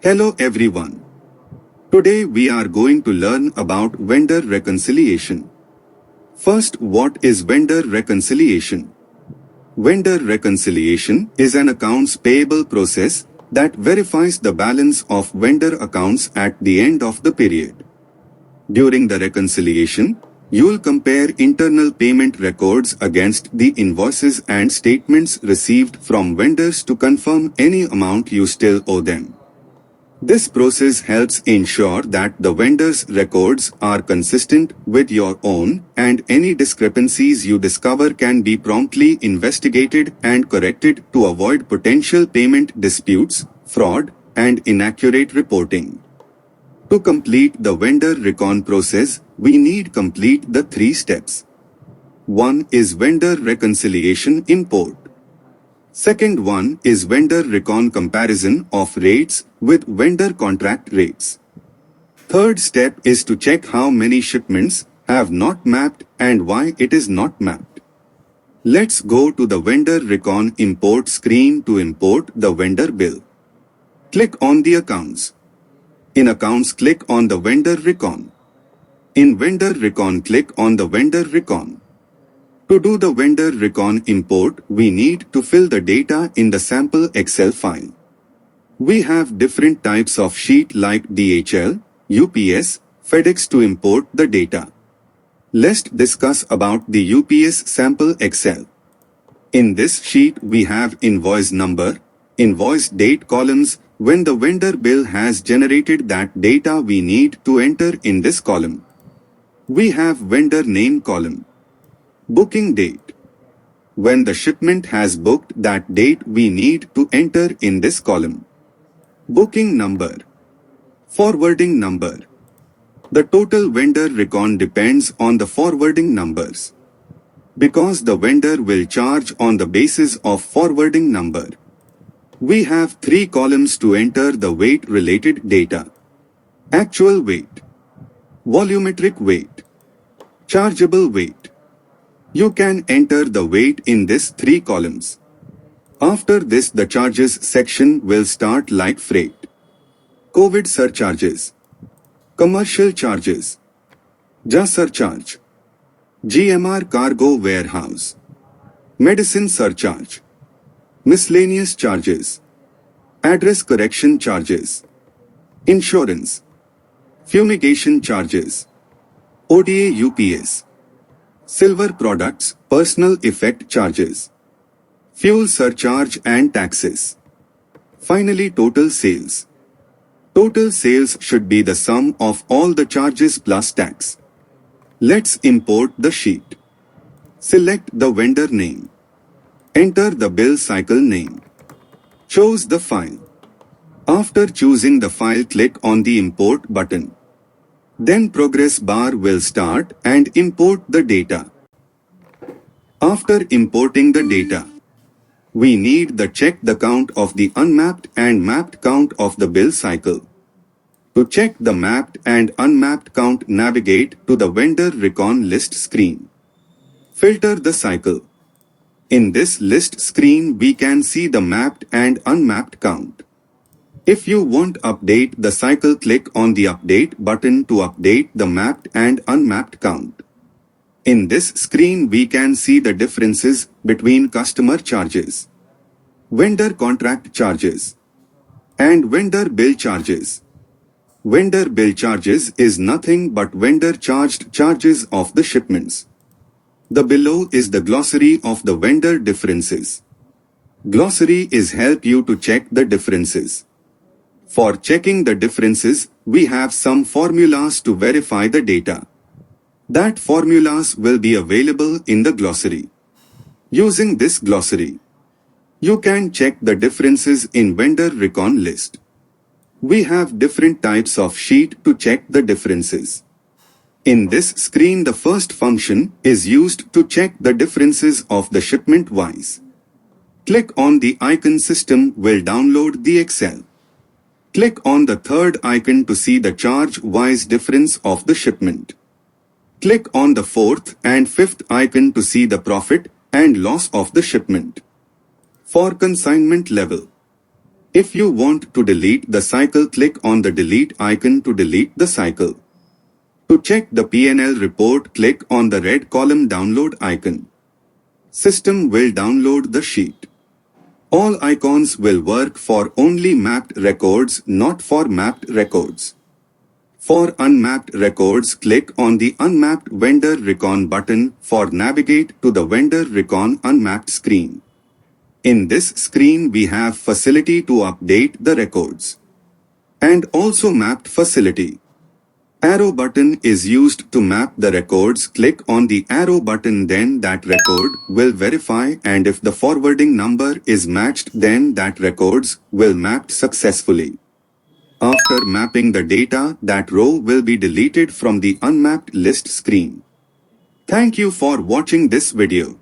Hello everyone. Today we are going to learn about vendor reconciliation. First, what is vendor reconciliation? Vendor reconciliation is an accounts payable process that verifies the balance of vendor accounts at the end of the period. During the reconciliation, you'll compare internal payment records against the invoices and statements received from vendors to confirm any amount you still owe them. This process helps ensure that the vendor's records are consistent with your own, and any discrepancies you discover can be promptly investigated and corrected to avoid potential payment disputes, fraud, and inaccurate reporting. To complete the vendor recon process, we need complete the 3 steps. 1 is vendor reconciliation import. Second one is vendor recon comparison of rates with vendor contract rates. Third step is to check how many shipments have not mapped and why it is not mapped. Let's go to the vendor recon import screen to import the vendor bill. Click on the accounts. In accounts, click on the vendor recon. In vendor recon, click on the vendor recon. To do the vendor recon import, we need to fill the data in the sample Excel file. We have different types of sheet like DHL, UPS, FedEx to import the data. Let's discuss about the UPS sample Excel. In this sheet we have invoice number, invoice date columns. When the vendor bill has generated that data we need to enter in this column. We have vendor name column. Booking date. When the shipment has booked that date we need to enter in this column. Booking number. Forwarding number. The total vendor recon depends on the forwarding numbers. Because the vendor will charge on the basis of forwarding number. We have 3 columns to enter the weight related data. Actual weight. Volumetric weight. Chargeable weight. You can enter the weight in these 3 columns. After this the charges section will start like freight, COVID surcharges, commercial charges, JA surcharge, GMR cargo warehouse, medicine surcharge, miscellaneous charges, address correction charges, insurance, fumigation charges, ODA UPS, silver products, personal effect charges, fuel surcharge and taxes. Finally, total sales. Total sales should be the sum of all the charges plus tax. Let's import the sheet. Select the vendor name. Enter the bill cycle name. Choose the file. After choosing the file, click on the import button. Then progress bar will start and import the data. After importing the data, we need to check the count of the unmapped and mapped count of the bill cycle. To check the mapped and unmapped count, navigate to the vendor recon list screen. Filter the cycle. In this list screen we can see the mapped and unmapped count. If you want to update the cycle, click on the update button to update the mapped and unmapped count. In this screen we can see the differences between customer charges, vendor contract charges, and vendor bill charges. Vendor bill charges is nothing but vendor charged charges of the shipments. The below is the glossary of the vendor differences. Glossary is help you to check the differences. For checking the differences, we have some formulas to verify the data. That formulas will be available in the glossary. Using this glossary, you can check the differences in vendor recon list. We have different types of sheet to check the differences. In this screen, the first function is used to check the differences of the shipment wise. Click on the icon system will download the Excel. Click on the third icon to see the charge wise difference of the shipment. Click on the fourth and fifth icon to see the profit and loss of the shipment. For consignment level, If you want to delete the cycle, click on the delete icon to delete the cycle. To check the P&L report, click on the red column download icon. System will download the sheet. All icons will work for only mapped records, not for mapped records. For unmapped records, click on the Unmapped Vendor Recon button for navigate to the Vendor Recon Unmapped screen. In this screen, we have facility to update the records and also mapped facility. Arrow button is used to map the records. Click on the arrow button, then that record will verify, and if the forwarding number is matched, then that records will mapped successfully. After mapping the data, that row will be deleted from the unmapped list screen. Thank you for watching this video.